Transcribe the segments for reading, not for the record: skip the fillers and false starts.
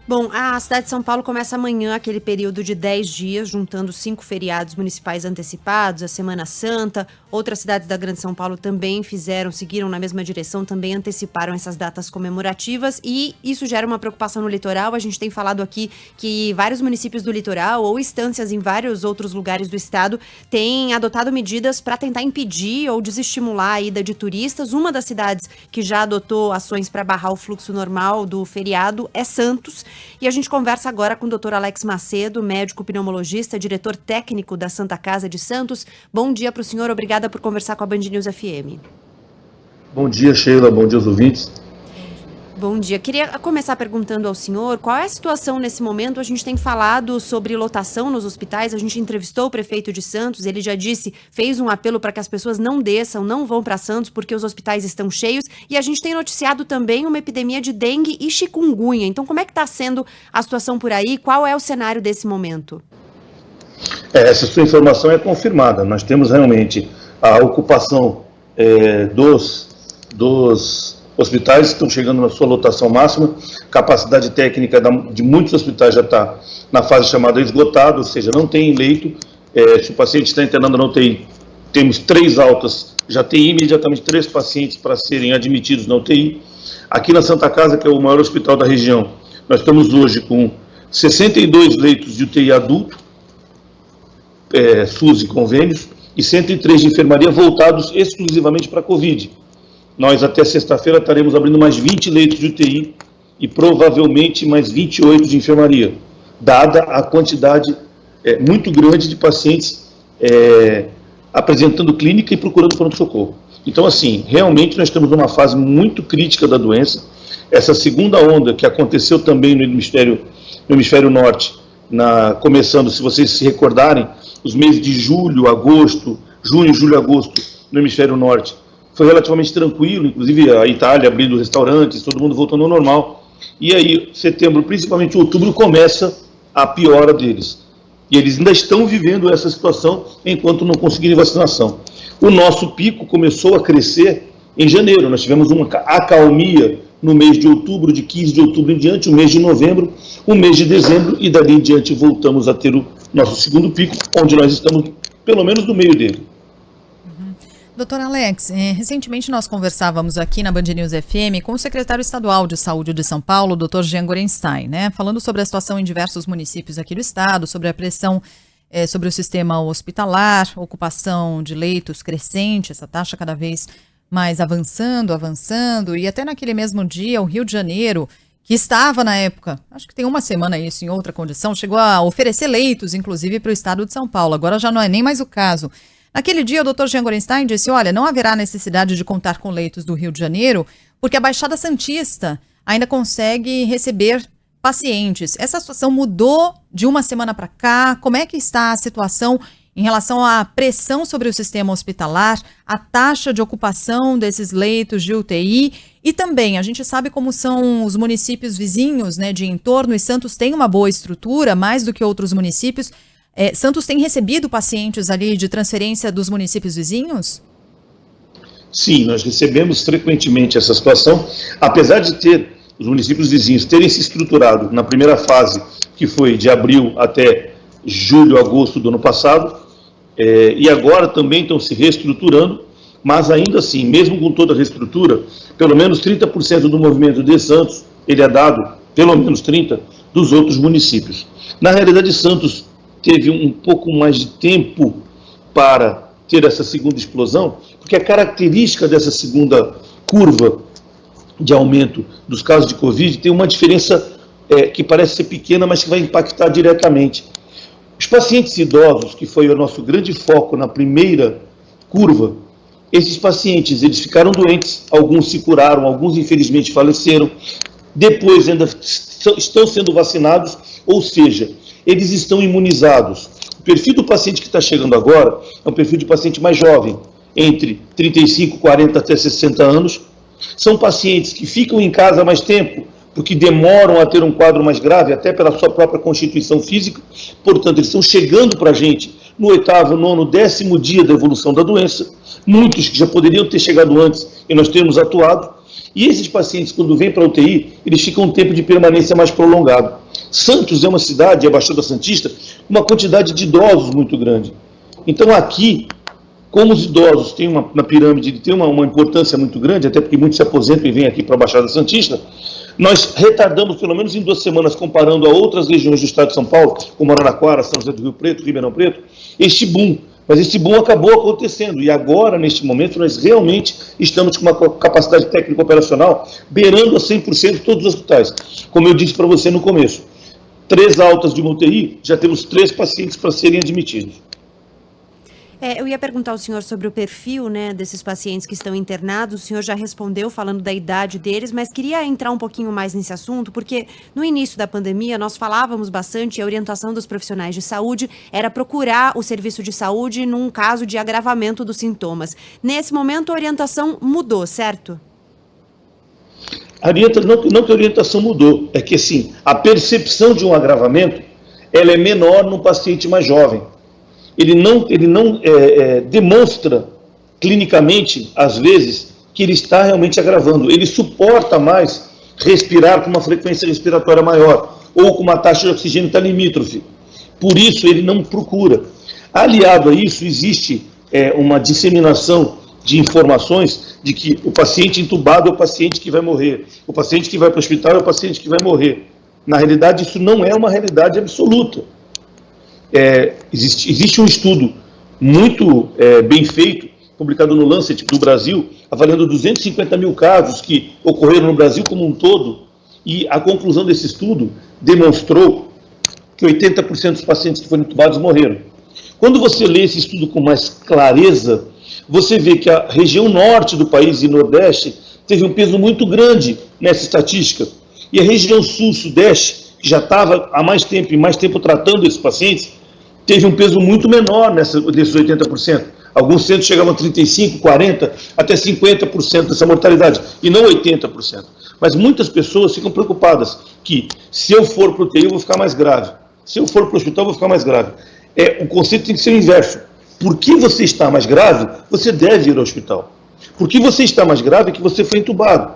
Bom, a cidade de São Paulo começa amanhã aquele período de 10 dias, juntando 5 feriados municipais antecipados, a Semana Santa. Outras cidades da Grande São Paulo também seguiram na mesma direção, também anteciparam essas datas comemorativas e isso gera uma preocupação no litoral. A gente tem falado aqui que vários municípios do litoral ou instâncias em vários outros lugares do estado têm adotado medidas para tentar impedir ou desestimular a ida de turistas. Uma das cidades que já adotou ações para barrar o fluxo normal do feriado é Santos. E a gente conversa agora com o Dr. Alex Macedo, médico pneumologista, diretor técnico da Santa Casa de Santos. Bom dia para o senhor, obrigada por conversar com a Band News FM. Bom dia, Sheila, bom dia aos ouvintes. Bom dia. Queria começar perguntando ao senhor qual é a situação nesse momento. A gente tem falado sobre lotação nos hospitais, a gente entrevistou o prefeito de Santos, ele já fez um apelo para que as pessoas não desçam, não vão para Santos porque os hospitais estão cheios, e a gente tem noticiado também uma epidemia de dengue e chikungunya. Então, como é que está sendo a situação por aí? Qual é o cenário desse momento? Essa sua informação é confirmada. Nós temos realmente a ocupação dos hospitais estão chegando na sua lotação máxima, capacidade técnica de muitos hospitais já está na fase chamada esgotado, ou seja, não tem leito. Se o paciente está internando na UTI, temos 3 altas, já tem imediatamente 3 pacientes para serem admitidos na UTI. Aqui na Santa Casa, que é o maior hospital da região, nós estamos hoje com 62 leitos de UTI adulto, SUS e convênios, e 103 de enfermaria voltados exclusivamente para a Covid. Nós até sexta-feira estaremos abrindo mais 20 leitos de UTI e provavelmente mais 28 de enfermaria, dada a quantidade muito grande de pacientes apresentando clínica e procurando pronto-socorro. Então, assim, realmente nós estamos numa fase muito crítica da doença. Essa segunda onda que aconteceu também no hemisfério norte, começando, se vocês se recordarem, os meses de junho, julho, agosto, no hemisfério norte, foi relativamente tranquilo, inclusive a Itália abrindo restaurantes, todo mundo voltando ao normal. E aí, setembro, principalmente outubro, começa a piora deles. E eles ainda estão vivendo essa situação enquanto não conseguirem vacinação. O nosso pico começou a crescer em janeiro. Nós tivemos uma acalmia no mês de outubro, de 15 de outubro em diante, o mês de novembro, o mês de dezembro, e dali em diante voltamos a ter o nosso segundo pico, onde nós estamos pelo menos no meio dele. Doutor Alex, recentemente nós conversávamos aqui na Band News FM com o secretário estadual de saúde de São Paulo, Dr. Jean Gorenstein, falando sobre a situação em diversos municípios aqui do estado, sobre a pressão sobre o sistema hospitalar, ocupação de leitos crescente, essa taxa cada vez mais avançando, e até naquele mesmo dia o Rio de Janeiro, que estava na época, acho que tem uma semana isso em outra condição, chegou a oferecer leitos, inclusive para o estado de São Paulo, agora já não é nem mais o caso. Naquele dia, o Dr. Jean Gorenstein disse, olha, não haverá necessidade de contar com leitos do Rio de Janeiro, porque a Baixada Santista ainda consegue receber pacientes. Essa situação mudou de uma semana para cá? Como é que está a situação em relação à pressão sobre o sistema hospitalar, a taxa de ocupação desses leitos de UTI? E também, a gente sabe como são os municípios vizinhos, de entorno, e Santos tem uma boa estrutura, mais do que outros municípios. Santos tem recebido pacientes ali de transferência dos municípios vizinhos? Sim, nós recebemos frequentemente essa situação, apesar de ter os municípios vizinhos terem se estruturado na primeira fase, que foi de abril até julho, agosto do ano passado, e agora também estão se reestruturando, mas ainda assim, mesmo com toda a reestrutura, pelo menos 30% do movimento de Santos, ele é dado, pelo menos 30%, dos outros municípios. Na realidade, Santos teve um pouco mais de tempo para ter essa segunda explosão, porque a característica dessa segunda curva de aumento dos casos de Covid tem uma diferença que parece ser pequena, mas que vai impactar diretamente. Os pacientes idosos, que foi o nosso grande foco na primeira curva, esses pacientes eles ficaram doentes, alguns se curaram, alguns infelizmente faleceram, depois ainda estão sendo vacinados, ou seja, eles estão imunizados. O perfil do paciente que está chegando agora é um perfil de paciente mais jovem, entre 35, 40 até 60 anos. São pacientes que ficam em casa mais tempo, porque demoram a ter um quadro mais grave, até pela sua própria constituição física. Portanto, eles estão chegando para a gente no 8º, 9º, 10º dia da evolução da doença. Muitos que já poderiam ter chegado antes e nós temos atuado. E esses pacientes, quando vêm para a UTI, eles ficam um tempo de permanência mais prolongado. Santos é uma cidade, a Baixada Santista, com uma quantidade de idosos muito grande. Então aqui, como os idosos têm na pirâmide, tem uma importância muito grande, até porque muitos se aposentam e vêm aqui para a Baixada Santista, nós retardamos pelo menos em 2 semanas, comparando a outras regiões do estado de São Paulo, como Araraquara, São José do Rio Preto, Ribeirão Preto, este boom. Mas esse boom acabou acontecendo e agora, neste momento, nós realmente estamos com uma capacidade técnico-operacional beirando a 100% de todos os hospitais. Como eu disse para você no começo, 3 altas de uma UTI, já temos 3 pacientes para serem admitidos. Eu ia perguntar ao senhor sobre o perfil, né, desses pacientes que estão internados. O senhor já respondeu falando da idade deles, mas queria entrar um pouquinho mais nesse assunto, porque no início da pandemia nós falávamos bastante, a orientação dos profissionais de saúde era procurar o serviço de saúde num caso de agravamento dos sintomas. Nesse momento a orientação mudou, certo? Não que a orientação mudou, é que assim, a percepção de um agravamento ela é menor no paciente mais jovem. Ele não demonstra clinicamente, às vezes, que ele está realmente agravando. Ele suporta mais respirar com uma frequência respiratória maior ou com uma taxa de oxigênio tá limítrofe. Por isso, ele não procura. Aliado a isso, existe uma disseminação de informações de que o paciente entubado é o paciente que vai morrer, o paciente que vai para o hospital é o paciente que vai morrer. Na realidade, isso não é uma realidade absoluta. Existe um estudo muito bem feito, publicado no Lancet do Brasil, avaliando 250 mil casos que ocorreram no Brasil como um todo, e a conclusão desse estudo demonstrou que 80% dos pacientes que foram entubados morreram. Quando você lê esse estudo com mais clareza, você vê que a região norte do país e nordeste teve um peso muito grande nessa estatística, e a região sul-sudeste, que já estava há mais tempo e mais tempo tratando esses pacientes, teve um peso muito menor nesses 80%. Alguns centros chegavam a 35%, 40%, até 50% dessa mortalidade, e não 80%. Mas muitas pessoas ficam preocupadas que, se eu for para o UTI, eu vou ficar mais grave. Se eu for para o hospital, eu vou ficar mais grave. O conceito tem que ser o inverso. Porque você está mais grave, você deve ir ao hospital. Porque você está mais grave é que você foi entubado.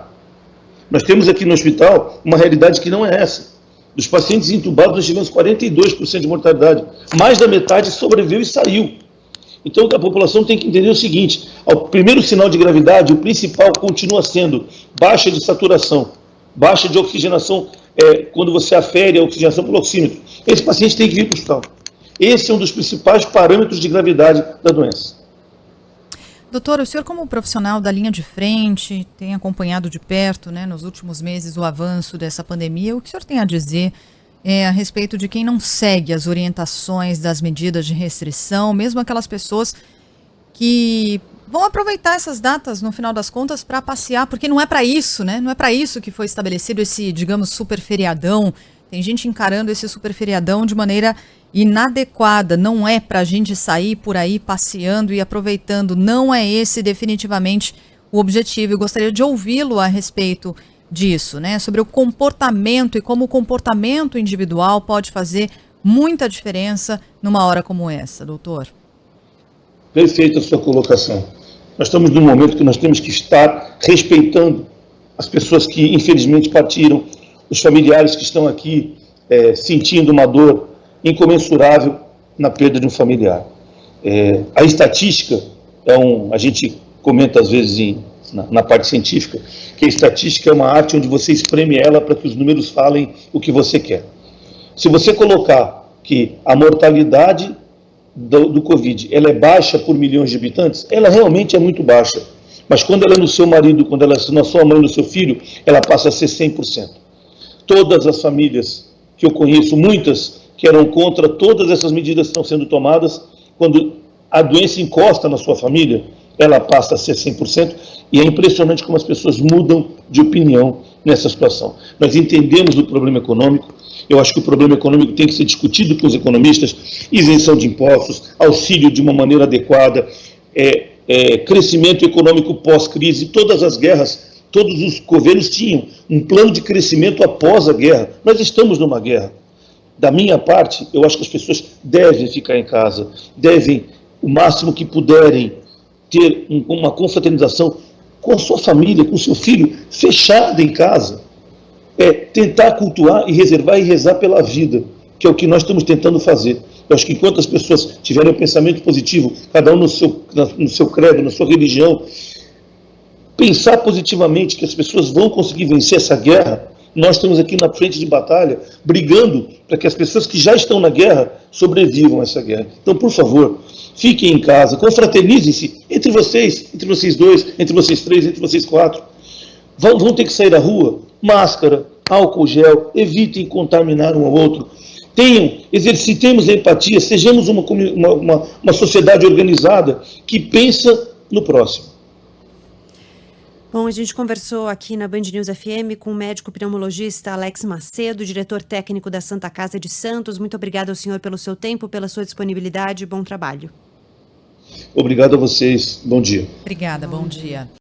Nós temos aqui no hospital uma realidade que não é essa. Dos pacientes entubados, nós tivemos 42% de mortalidade. Mais da metade sobreviveu e saiu. Então, a população tem que entender o seguinte: o primeiro sinal de gravidade, o principal, continua sendo baixa de saturação, baixa de oxigenação, quando você afere a oxigenação pelo oxímetro. Esse paciente tem que vir para o hospital. Esse é um dos principais parâmetros de gravidade da doença. Doutor, o senhor como profissional da linha de frente, tem acompanhado de perto, né, nos últimos meses o avanço dessa pandemia, o que o senhor tem a dizer a respeito de quem não segue as orientações das medidas de restrição, mesmo aquelas pessoas que vão aproveitar essas datas, no final das contas, para passear, porque não é para isso, né? Não é para isso que foi estabelecido esse, digamos, super feriadão. Tem gente encarando esse super feriadão de maneira inadequada. Não é para a gente sair por aí passeando e aproveitando. Não é esse definitivamente o objetivo. Eu gostaria de ouvi-lo a respeito disso, né? Sobre o comportamento e como o comportamento individual pode fazer muita diferença numa hora como essa, doutor. Perfeita a sua colocação. Nós estamos num momento que nós temos que estar respeitando as pessoas que infelizmente partiram, os familiares que estão aqui sentindo uma dor incomensurável na perda de um familiar. A estatística, a gente comenta às vezes na parte científica, que a estatística é uma arte onde você espreme ela para que os números falem o que você quer. Se você colocar que a mortalidade do Covid, ela é baixa por milhões de habitantes, ela realmente é muito baixa. Mas quando ela é no seu marido, quando ela é na sua mãe, no seu filho, ela passa a ser 100%. Todas as famílias que eu conheço, muitas que eram contra todas essas medidas que estão sendo tomadas, quando a doença encosta na sua família, ela passa a ser 100%, e é impressionante como as pessoas mudam de opinião nessa situação. Nós entendemos o problema econômico, eu acho que o problema econômico tem que ser discutido com os economistas, isenção de impostos, auxílio de uma maneira adequada, crescimento econômico pós-crise. Todas as guerras, todos os governos tinham um plano de crescimento após a guerra. Nós estamos numa guerra. Da minha parte, eu acho que as pessoas devem ficar em casa, devem, o máximo que puderem, ter uma confraternização com a sua família, com o seu filho, fechado em casa. Tentar cultuar e reservar e rezar pela vida, que é o que nós estamos tentando fazer. Eu acho que enquanto as pessoas tiverem um pensamento positivo, cada um no seu credo, na sua religião, pensar positivamente que as pessoas vão conseguir vencer essa guerra, nós estamos aqui na frente de batalha, brigando para que as pessoas que já estão na guerra sobrevivam a essa guerra. Então, por favor, fiquem em casa, confraternizem-se entre vocês dois, entre vocês três, entre vocês quatro. Vão ter que sair da rua, máscara, álcool gel, evitem contaminar um ao outro. Exercitemos a empatia, sejamos uma sociedade organizada que pensa no próximo. Bom, a gente conversou aqui na Band News FM com o médico pneumologista Alex Macedo, diretor técnico da Santa Casa de Santos. Muito obrigada ao senhor pelo seu tempo, pela sua disponibilidade. Bom trabalho. Obrigado a vocês. Bom dia. Obrigada, bom dia.